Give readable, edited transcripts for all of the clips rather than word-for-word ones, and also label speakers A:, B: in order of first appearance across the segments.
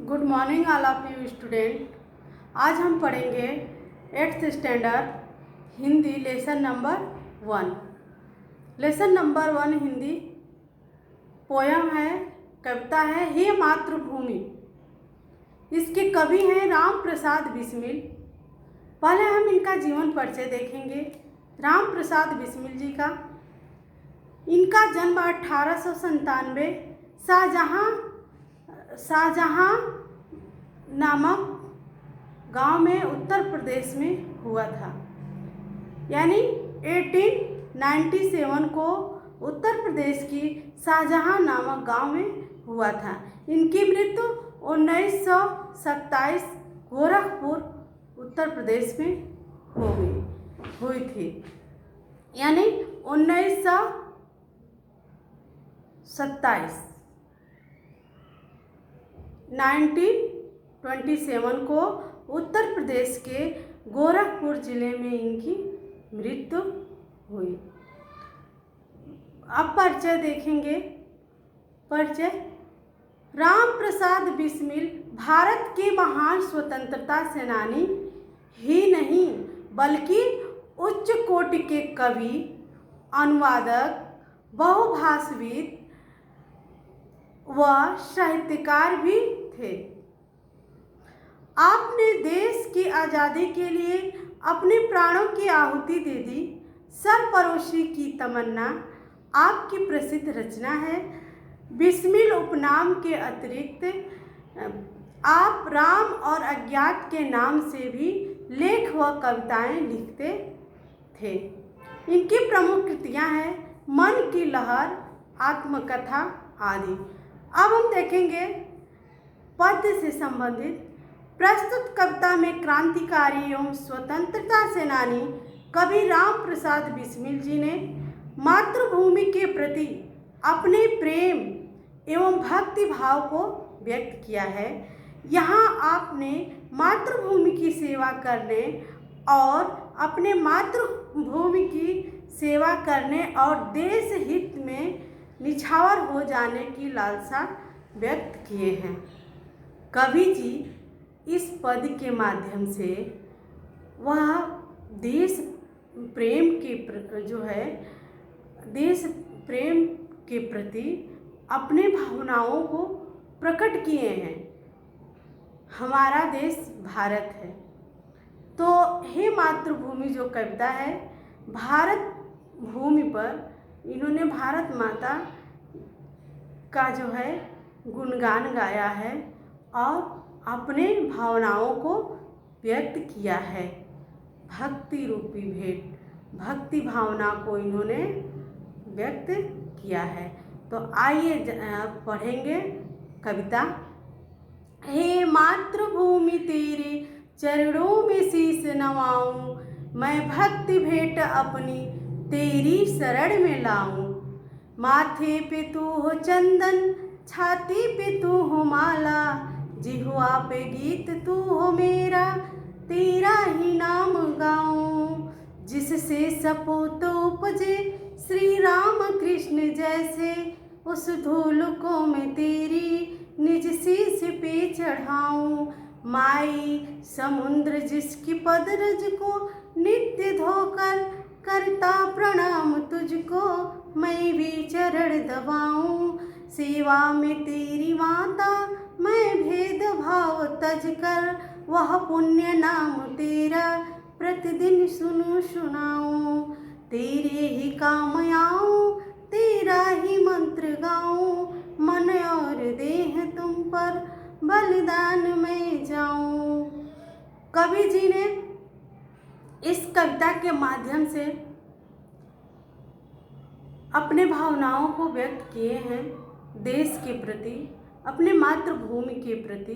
A: Good morning all of you student. आज हम पढ़ेंगे 8th standard Hindi lesson number 1। Lesson number 1 Hindi poem है, कविता है हे मातृभूमि। इसके कवि हैं राम प्रसाद बिस्मिल। पहले हम इनका जीवन परिचय देखेंगे। राम प्रसाद बिस्मिल जी का इनका जन्म 1897 शाहजहाँ नामक गांव में उत्तर प्रदेश में हुआ था। यानी 1897 को उत्तर प्रदेश की शाहजहाँ नामक गांव में हुआ था। इनकी मृत्यु 1927 गोरखपुर उत्तर प्रदेश में हुई थी। यानी 1927 को उत्तर प्रदेश के गोरखपुर जिले में इनकी मृत्यु हुई। अब परिचय देखेंगे। परिचय राम प्रसाद बिस्मिल भारत के महान स्वतंत्रता सेनानी ही नहीं बल्कि उच्च कोटि के कवि, अनुवादक, बहुभाषाविद व साहित्यकार भी थे। आपने देश की आज़ादी के लिए अपने प्राणों की आहुति दे दी। सरफरोशी की तमन्ना आपकी प्रसिद्ध रचना है। बिस्मिल उपनाम के अतिरिक्त आप राम और अज्ञात के नाम से भी लेख व कविताएं लिखते थे। इनकी प्रमुख कृतियां हैं मन की लहर, आत्मकथा आदि। अब हम देखेंगे पद्य से संबंधित। प्रस्तुत कविता में क्रांतिकारी एवं स्वतंत्रता सेनानी कवि राम प्रसाद बिस्मिल जी ने मातृभूमि के प्रति अपने प्रेम एवं भक्ति भाव को व्यक्त किया है। यहाँ आपने मातृभूमि की सेवा करने और अपने मातृभूमि की सेवा करने और देश हित में निछावर हो जाने की लालसा व्यक्त किए हैं। कवि जी इस पद के माध्यम से वह देश प्रेम के प्रति अपने भावनाओं को प्रकट किए हैं। हमारा देश भारत है। तो हे मातृभूमि जो कविता है, भारत भूमि पर इन्होंने भारत माता का जो है गुणगान गाया है और अपने भावनाओं को व्यक्त किया है। भक्ति रूपी भेंट, भक्ति भावना को इन्होंने व्यक्त किया है। तो आइए पढ़ेंगे कविता। हे मातृभूमि तेरे चरणों में शीश नवाऊं, मैं भक्ति भेंट अपनी तेरी शरण में लाऊं। माथे पे तू हो चंदन, छाती पे तू हो माला, जिह्वा पे गीत तू हो मेरा, तेरा ही नाम गाऊं। जिससे सपूत उपजे श्री राम कृष्ण जैसे, उस धूल को मैं तेरी निज शीश पे चढ़ाऊं। माई समुद्र जिसकी पदरज को नित्य धोकर, करता प्रणाम तुझको मैं भी चरण दबाऊं। सेवा में तेरी माता मैं भेद भाव तज कर, वह पुण्य नाम तेरा प्रतिदिन सुनाऊं। तेरे ही काम आऊं, तेरा ही मंत्र गाऊं, मन और देह तुम पर बलिदान में जाऊं। कवि जी ने इस कविता के माध्यम से अपने भावनाओं को व्यक्त किए हैं देश के प्रति, अपने मातृभूमि के प्रति।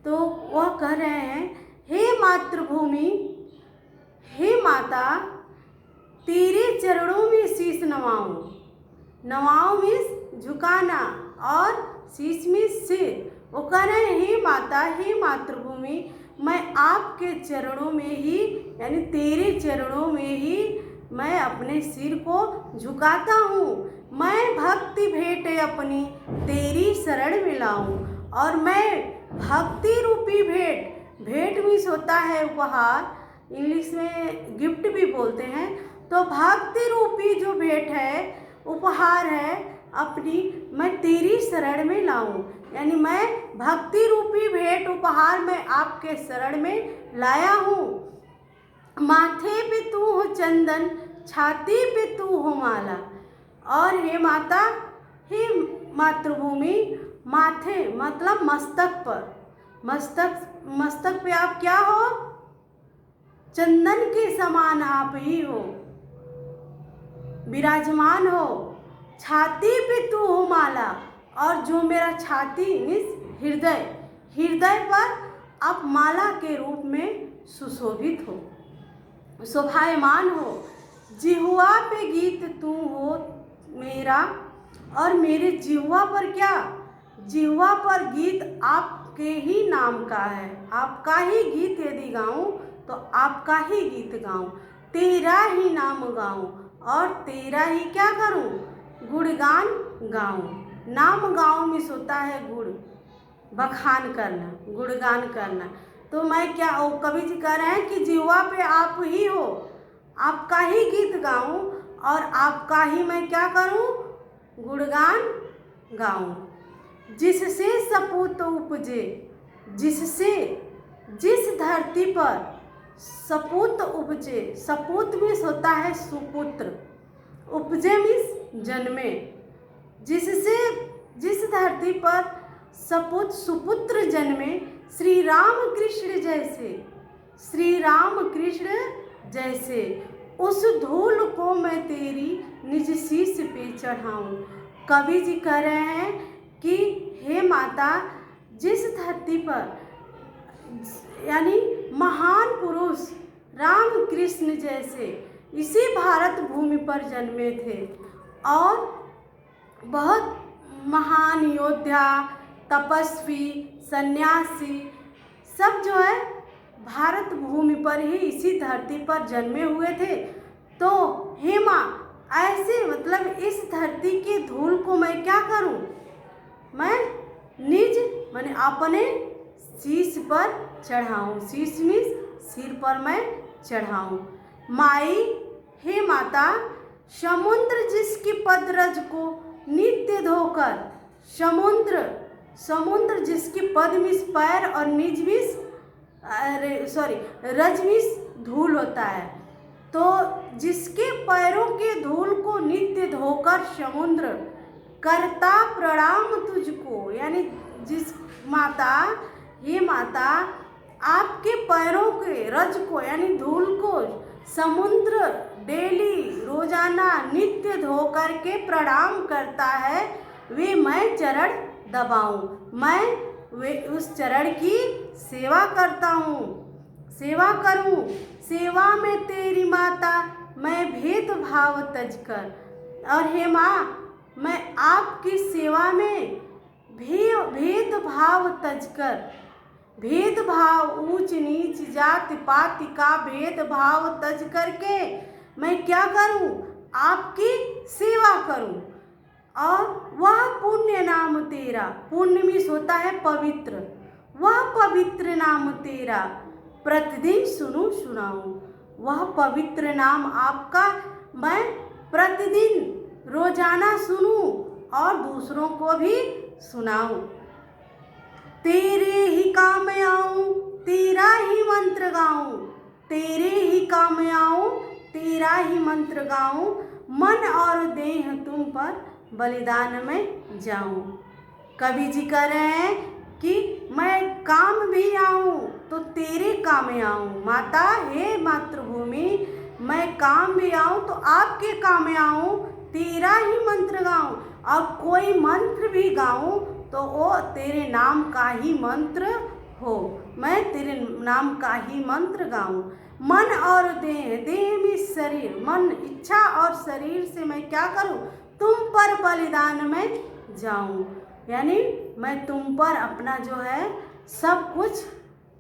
A: तो वह कह रहे हैं हे मातृभूमि, हे माता, तेरे चरणों में शीश नवाऊं। नवाऊं मीन्स झुकाना और शीश में सिर। वो कह रहे हैं हे माता, हे मातृभूमि, मैं आपके चरणों में ही यानी तेरे चरणों में ही मैं अपने सिर को झुकाता हूँ। मैं भक्ति भेंट अपनी तेरी शरण में लाऊं और मैं भक्ति रूपी भेंट, भेंट मीन्स होता है उपहार, इंग्लिश में गिफ्ट भी बोलते हैं, तो भक्ति रूपी जो भेंट है, उपहार है अपनी, मैं तेरी शरण में लाऊं। यानी मैं भक्ति रूपी भेंट उपहार मैं आपके शरण में लाया हूँ। माथे पे तू हो चंदन, छाती पे तू हो माला। और हे माता, हे मातृभूमि, माथे मतलब मस्तक पर, मस्तक पे आप क्या हो? चंदन के समान आप ही हो, विराजमान हो। छाती पे तू हो माला, और जो मेरा छाती मीन्स हृदय, हृदय पर आप माला के रूप में सुशोभित हो, शोभायमान हो। जिह्वा पे गीत तू हो मेरा, और मेरे जिह्वा पर क्या? जिह्वा पर गीत आपके ही नाम का है। आपका ही गीत यदि गाऊं तो आपका ही गीत गाऊं, तेरा ही नाम गाऊं, और तेरा ही क्या करूं? गुणगान गाऊं। नाम गाऊं मीन्स होता है गुण, बखान करना, गुणगान करना। तो मैं क्या, कवि जी कह रहे हैं कि जिह्वा पे आप ही हो, आपका ही गीत गाऊं, और आपका ही मैं क्या करूं? गुणगान गाऊं। जिससे सपूत उपजे, जिससे, जिस धरती पर सपूत उपजे, सपूत मीन्स होता है सुपुत्र, उपजे मीन्स जन्मे। जिससे, जिस धरती पर सपूत सुपुत्र जन्मे, श्री राम कृष्ण जैसे, श्री राम कृष्ण जैसे, उस धूल को मैं तेरी निज शीश पे चढ़ाऊं। कवि जी कह रहे हैं कि हे माता, जिस धरती पर यानी महान पुरुष राम कृष्ण जैसे इसी भारत भूमि पर जन्मे थे, और बहुत महान योद्धा, तपस्वी, सन्यासी सब जो है भारत भूमि पर ही इसी धरती पर जन्मे हुए थे। तो हे माँ, ऐसे मतलब इस धरती की धूल को मैं क्या करूं? मैं निज माने अपने शीश पर चढ़ाऊं। शीश मीन्स सिर पर मैं चढ़ाऊं। माई, हे माता, समुद्र जिसकी पदरज को नित्य धोकर, समुद्र, समुद्र जिसकी पद मीन्स पैर और निज मीन्स रज मीन्स धूल होता है, तो जिसके पैरों के धूल को नित्य धोकर समुद्र करता प्रणाम तुझको। यानी जिस माता, ये माता आपके पैरों के रज को यानी धूल को समुद्र डेली रोजाना नित्य धो करके प्रणाम करता है, वे मैं चरण दबाऊं, मैं वे उस चरण की सेवा करता हूँ, सेवा करूँ। सेवा में तेरी माता मैं भेदभाव तज कर, और हे माँ, मैं आपकी सेवा में भेदभाव तज कर, भेदभाव ऊंच नीच जाति पाति का भेदभाव तज करके मैं क्या करूं? आपकी सेवा करूं। और वह पुण्य नाम तेरा, पुण्य मीन्स होता है पवित्र, वह पवित्र नाम तेरा प्रतिदिन सुनूं सुनाऊं। वह पवित्र नाम आपका मैं प्रतिदिन रोजाना सुनूं और दूसरों को भी सुनाऊं। तेरे ही काम आऊं, तेरा ही मंत्र गाऊं, तेरे ही काम आऊं, तेरा ही मंत्र गाऊं, मन और देह तुम पर बलिदान में जाऊं। कवि जी कह रहे हैं कि मैं काम भी आऊं तो तेरे काम आऊं। माता, हे मातृभूमि, मैं काम भी आऊं तो आपके काम आऊं, तेरा ही मंत्र गाऊं, और कोई मंत्र भी गाऊं तो वो तेरे नाम का ही मंत्र हो, मैं तेरे नाम का ही मंत्र गाऊं। मन और देह, देह में शरीर, मन इच्छा और शरीर से मैं क्या करूं? तुम पर बलिदान में जाऊं। यानी मैं तुम पर अपना जो है सब कुछ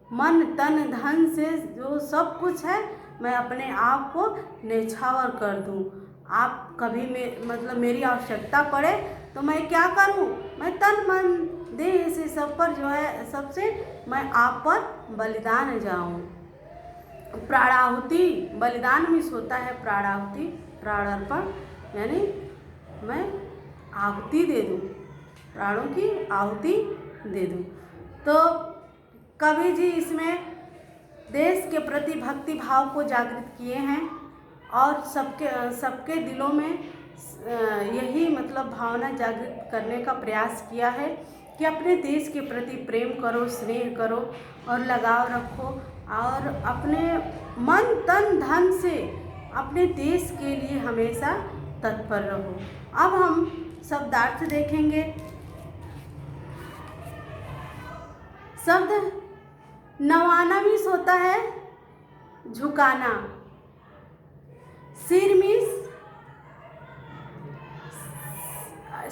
A: मन तन धन से जो सब कुछ है मैं अपने आप को न्यौछावर कर दूं। आप कभी मतलब मेरी आवश्यकता पड़े तो मैं क्या करूं? मैं तन मन देह से सब पर जो है सबसे मैं आप पर बलिदान जाऊं। प्राणाहुति, बलिदान मीन्स होता है प्राणाहुति, प्राणार्पण, यानी मैं आहुति दे दूं, प्राणों की आहुति दे दूं। तो कवि जी इसमें देश के प्रति भक्ति भाव को जागृत किए हैं और सबके दिलों में यही मतलब भावना जागृत करने का प्रयास किया है कि अपने देश के प्रति प्रेम करो, स्नेह करो और लगाव रखो और अपने मन तन धन से अपने देश के लिए हमेशा तत्पर रहो। अब हम शब्दार्थ देखेंगे। शब्द नवाना मीन्स होता है झुकाना, सिर मीन्स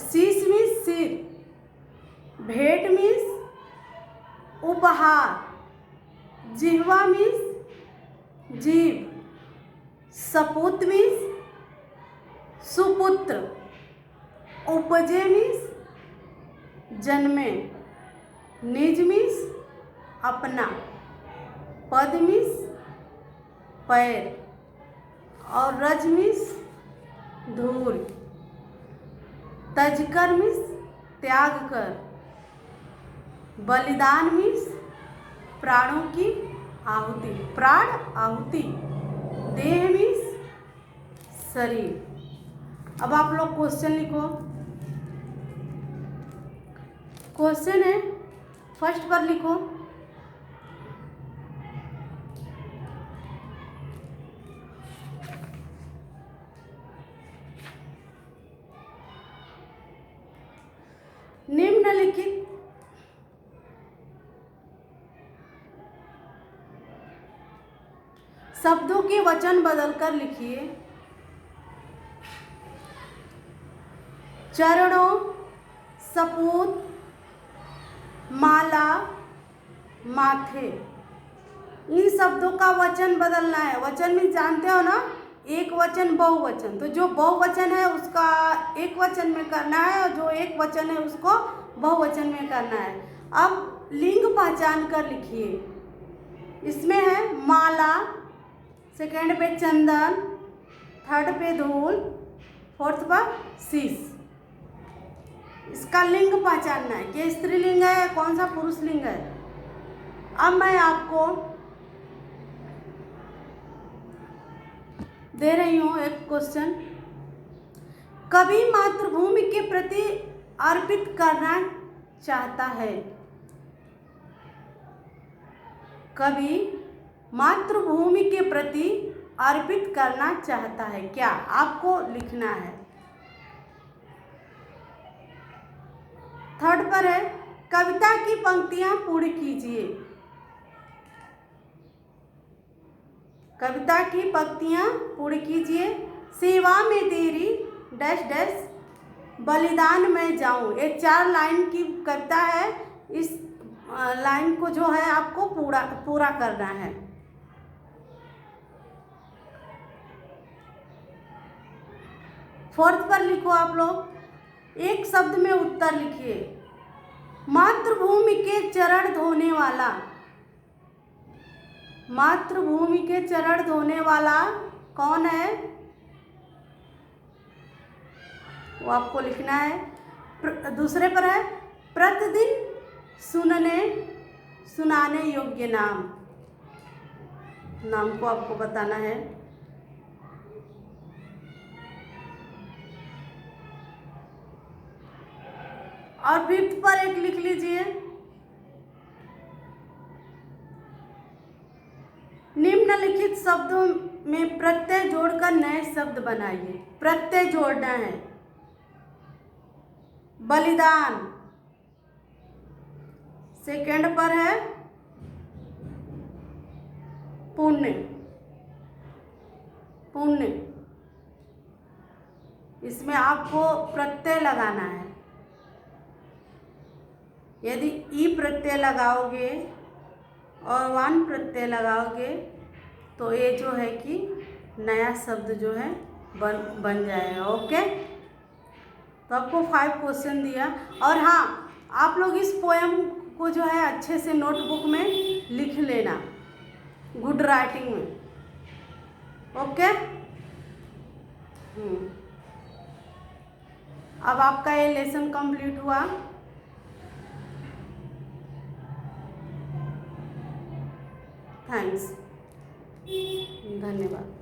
A: शीश मीन्स सिर, भेंट मीन्स उपहार, जिह्वा मीन्स जीभ, सपूत मीन्स सुपुत्र, उपजे मीन्स जन्मे, निज मीन्स अपना, पद मीन्स पैर और रज मीन्स धूल, तजकर मीन्स त्याग कर, बलिदान मीन्स प्राणों की आहुति, प्राण आहुति, देह मीन्स शरीर। अब आप लोग क्वेश्चन लिखो। क्वेश्चन है, फर्स्ट पर लिखो, निम्नलिखित शब्दों के वचन बदलकर लिखिए। चरणों, सपूत, माला, माथे, इन शब्दों का वचन बदलना है। वचन में जानते हो ना, एक वचन बहुवचन, तो जो बहुवचन है उसका एक वचन में करना है और जो एक वचन है उसको बहुवचन में करना है। अब लिंग पहचान कर लिखिए। इसमें है माला, सेकंड पे चंदन, थर्ड पे धूल, फोर्थ पर शीश। इसका लिंग पहचानना है कि स्त्रीलिंग है या कौन सा पुरुष लिंग है। अब मैं आपको दे रही हूँ एक क्वेश्चन। कवि मातृभूमि के प्रति अर्पित करना चाहता है। कवि मातृभूमि के प्रति अर्पित करना चाहता है, क्या आपको लिखना है। थर्ड पर है, कविता की पंक्तियां पूर्ण कीजिए। कविता की पंक्तियां पूर्ण कीजिए। सेवा में तेरी डैश डैश बलिदान में जाऊं, ये 4 लाइन की कविता है। इस लाइन को जो है आपको पूरा करना है। फोर्थ पर लिखो आप लोग, एक शब्द में उत्तर लिखिए। मातृभूमि के चरण धोने वाला, मातृभूमि के चरण धोने वाला कौन है, वो आपको लिखना है। दूसरे पर है, प्रतिदिन सुनाने योग्य नाम, नाम को आपको बताना है। और फिफ्थ पर एक लिख लीजिए, निम्नलिखित शब्दों में प्रत्यय जोड़कर नए शब्द बनाइए। प्रत्यय जोड़ना है। बलिदान, सेकंड पर है पुण्य, पुण्य, इसमें आपको प्रत्यय लगाना है। यदि ई प्रत्यय लगाओगे और वान प्रत्यय लगाओगे तो ये जो है कि नया शब्द जो है बन जाएगा। ओके, तो आपको 5 क्वेश्चन दिया। और हाँ, आप लोग इस पोएम को जो है अच्छे से नोटबुक में लिख लेना, गुड राइटिंग में। ओके। अब आपका ये लेसन कंप्लीट हुआ। थैंक्स, धन्यवाद।